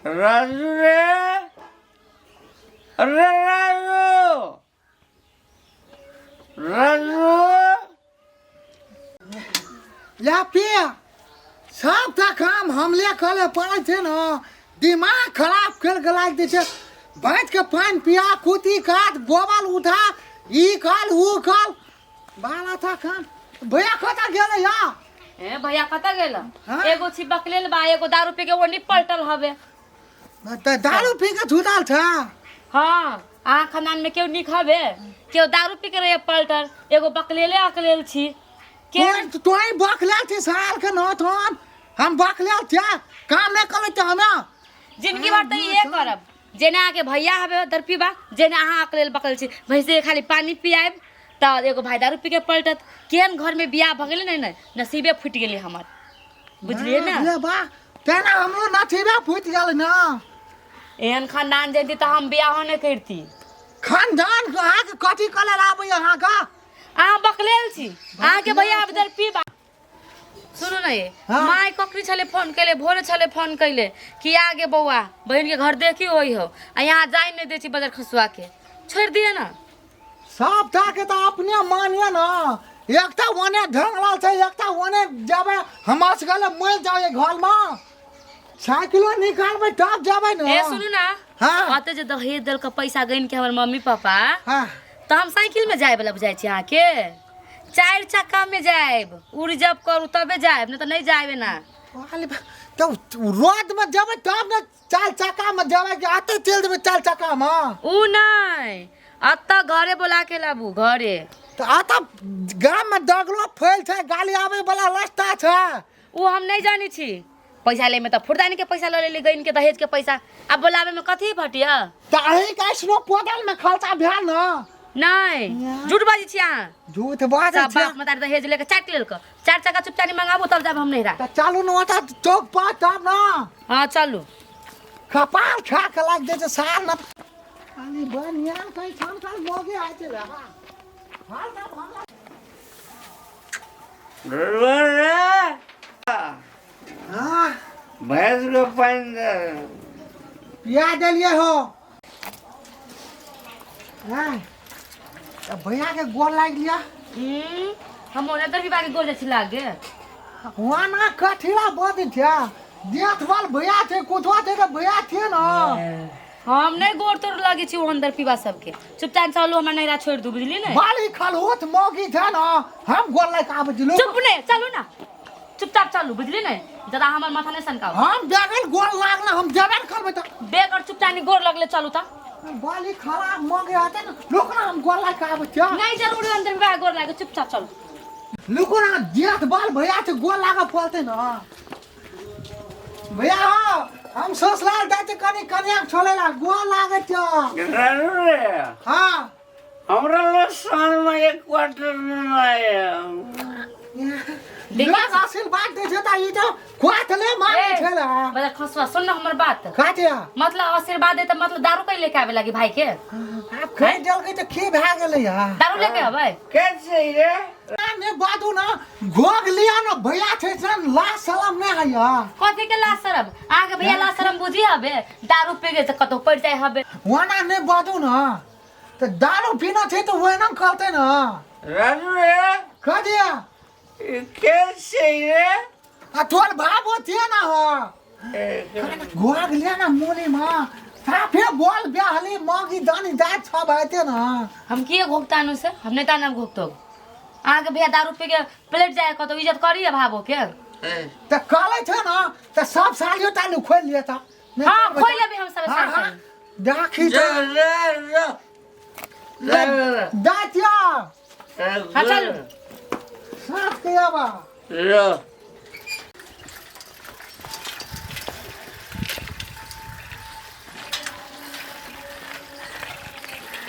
राजू रे, अरे राजू, राजू या पे सबटा काम हमले करे पड़े छे ना, दिमाग खराब कर गलाय दे छे। बैठ के पानी पिया, कुटी काट, गोबर उठा, ई काल ऊ काल, बाला था काम। भैया कता गेले या? ए भैया कता गेल? हाँ? एगो छिपक लेल बा, एगो दारू पी के ओनी पलटल हवे। त दारू पी के झूठाल था। हाँ, आ खानदान में केओ निक हवे, केओ दारू पी के रहे पलटल, एगो बकलेले अकलेल छी। के तोई बकले थी साल के न थन, हम बकले था, काम नहीं करे त हमें जिंदगी भर त ये करब। जेने आके भैया हवे दर पीबा, जेने अहाँ अकलेल बकल छी, भैसे खाली पानी पियाब त एगो भाई दारू पी के पलटत। केन घर में बियाह भ गेले नहीं नसीबे फूट गेली हमर, बुझलिए ना? ले बा तेना हमरो नसीबे फूट गेल ना। एहन खानदान जैती त हम बियाह नहीं करती। खानदान अहाँ के कथी करे आबे अहाँ का? अहाँ बकलेल छी, अहाँ के भैया अब दर पीबा। सुनो ना ये, हाँ? माई ककरी छले फोन कैले, भोरे छले फोन कैले कि आगे बउआ बहन के घर देखी होई हो, आ यहाँ जाई नहीं देची बाजार खसुआ के, छोड़ दिए ना। सब के तो अपने मानिए ना, एकटा ओने ढंगला छै, एकटा ओने जाबे हमरा से गले मोल जाए घर में, साइकिलो निकालबे तब जाबे ना। ए सुनु ना, हाँ? अते जे दहेज दल का पैसा गइन के हमर मम्मी पापा, हाँ तो हम साइकिल में जाए वाला बुझाई छी अहाँ के? 4 चक्का में जाएब, रिजर्व करू तबे जाएब, नहीं तो नहीं जाएबे ना। तो रोड में जाबे तब ना 4 चक्का में जाबे कि आते चल देबे 4 चक्का में? ऊ नहीं, अत्ता घरे बुला के लाबू घरे। तो आता गांव में दगलो फैल छै, गाली आवे वाला रास्ता छै। ऊ हम नहीं जानी छी। पैसा ले में तो फुरदानी के पैसा ले ले गइन के दहेज के पैसा, अब बुलावे में कथी भटिया? तो अही का स्नो पोदल में खर्चा भेल ना। नहीं, झूठ बाजी छी अहाँ। झूठ बात सब छै। बाप मतार दहेज लेके 4 लेल 4 चक्का चुपचानी मंगाबू तब जाब हम नहीं रहा। तो चालू ना ओटा चौक पर तब ना हाँ चलू। कपाल खा के लाग दे साल ना। खाली बनिया कहीं छन का मोगे आते रहा। हाल ना भाला रे, हां भैंस को पानी दे। पिया देलिए हो। हां तो भैया के गोल लाग लिया। हम ओने तर भी बाकी गोल छी लागे। वहां ना कठिला बहुत था। देख वाल भैया थे, कुथवा थे तो भैया थे ना। हम नहीं गोर तोड़ लगी छी अंदर पीवा सबके। चुपचाप चलो हमरा नहीं रहा छोड़ दू बुझली नहीं? बाली खलहोत मोगी थे ना, हम गोल लाग आबे दिलो। चुप ने चलो ना, चुपचाप चलू बुझली नहीं? जदा हमर माथा नहीं सनकाओ। हम बेगल गोल लागना, हम जबन करबे त बेग और चुपचानी गोर लगले चलू ता। बाली खराब मोगे आते ना, लोक ना हम गोल लाग आबे छ। नहीं जरूर अंदर में गोर लागे, चुपचाप चलो। लोको ना देख बाल भैया थे गोल लागा फलते ना। भैया हो, हम ससुराल जाते कनी कन्या छोलेला गोल लागे छ। राजू रे, हां हमरा लोग साल में एक क्वार्टर में आए। देखा आशीर्वाद दे छता ई तो खोतले माने छला। बड़ा खसवा सुन ना हमर बात। काटिया मतलब आशीर्वाद दे त मतलब दारू कई लेके आवे लगी भाई के? आप खै जल के त के भा गेलै यार। दारू लेके आवे? कैसे रे? ने बादू ना घोग लिया ना भैया थे सन ला सलाम ने आया। कथी के ला शरम? आगे भैया ला शरम बुझी हबे, दारू पी गए त कतो पड़ जाए हबे। वना ने बादू ना तो दारू पीना थे तो वह ना करते ना। राजू रे, काटिया कैसे रे? आ तोर बाबू थे ना हो। घोग लिया ना मोली मां साफे बोल बेहली मागी दानी दात सब आते ना। हम किए घोकतानु से? हमने ता ना घोकतो। आगे भैया दारू पी के प्लेट जाए कतो इज्जत करी है भाबो के? तो काले थे ना तो सब सालियो तालू खोल लिया था। हां खोल ले भी हम सब साथ। देखी तो दातिया हां चलो साथ किया बा। रो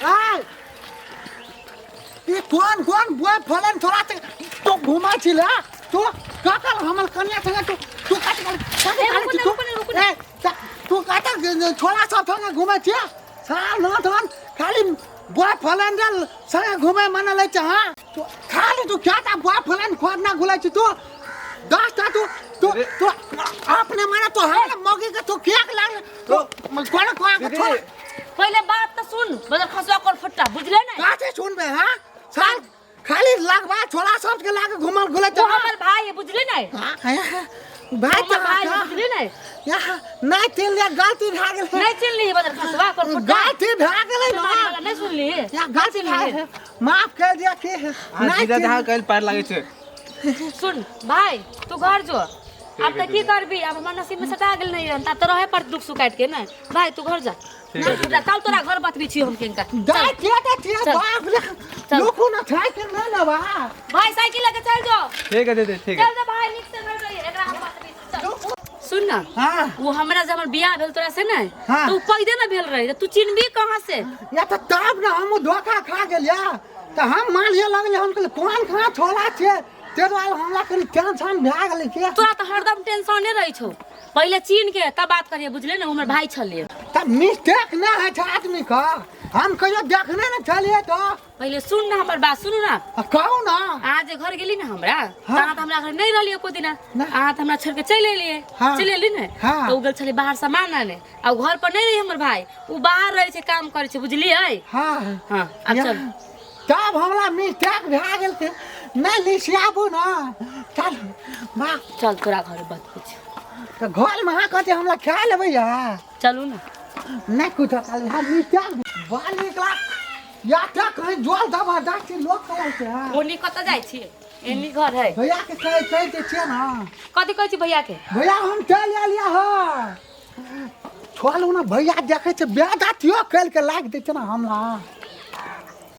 आय ये कौन बुआ फलन थोड़ा तो घुमा छिला तो काकल हमर कन्या संगे तू काट तू काटा छोरा सब संगे घुमे छिया साल न थन खाली बुआ फलन दल संगे घुमे मन ले छ। हां तो खाली तू क्या ता बुआ फलन खोदना घुलाई छ तू 10 ता तू अपने माने तो है मौगी के तू क्या तो कोन कोन के छोड़ पहले बात तो सुन बदल खसवा कर फट्टा बुझले ना काचे सुनबे हां साल खाली लगवा छोड़ा सब के लाके घुमल गुले वो हमर भाई है बुझले ना भाई हमर भाई है बुझले ना यहाँ नहीं चिन लिया गलती भा गेल नहीं चिन ली बदल खसवा कर फट्टा गलती भा गेलै ना नहीं सुन ली या गलती भा माफ कर दिया के नहीं धा कल पार लागे छे सुन भाई तू घर जो अब तक की करबी अब हमर नसीब में सटा गेल नहीं रहता तो रहे पर दुख सुख काट के ना भाई तू घर जा कल तोरा घर बतबी छी हम केनका दाई केटा थिया बाप रे लोको ना थाय के ना ना बा भाई साइकिल लेके चल जाओ ठीक है दे ठीक है चल जा भाई निक से घर रही एकरा हम बतबी सुन ना हां वो हमरा जब बियाह भेल तोरा से ना हाँ। तू पैदे ना भेल रही तू चिनबी कहां से या तो तब ना हम धोखा खा गेलिया तो हम मान लिया लगले हम कहले पान खा छोला छे ते वाला हमला करी टेंशन भा गेलै के तोरा तो हरदम टेंशने रही छौ पहले चीन के तब बात करिए बुझले ना हमर भाई छलिए तब मिस्टेक ना है छ आदमी का हम कहियो देखने ना चलिए तो पहले सुन ना हमर बात सुनु ना कहू ना आज घर गेली ना हमरा हाँ। ता हमरा घर नहीं रहलिए को दिना ना। आ हमरा छोड़ के चले एलिए हाँ। चले एली ने हाँ। तो उगल छले बाहर सामान आने आ घर पर नहीं रही हमर भाई उ बाहर रहे छे काम करे छे बुझलिए हां हां अब या- चल तब हमरा मिस्टेक भा गेल के नहीं लिसियाबू ना चल बा चल तोरा घर बात पूछ तो घर में कहते हमला खा लेबै या चलू ना नहीं कुछ खाली हम मिस्टेक बाल निकला या तक कहीं जोल दबा दाची लोग कहै छै ओनी कत जाय छी एनी घर है भैया के कहै छै ना कथी कहै छी भैया के भैया हम चल आलिया हो छोड़ू ना भैया देखे छै बेदातियो कल के लाग दे छै ना हमला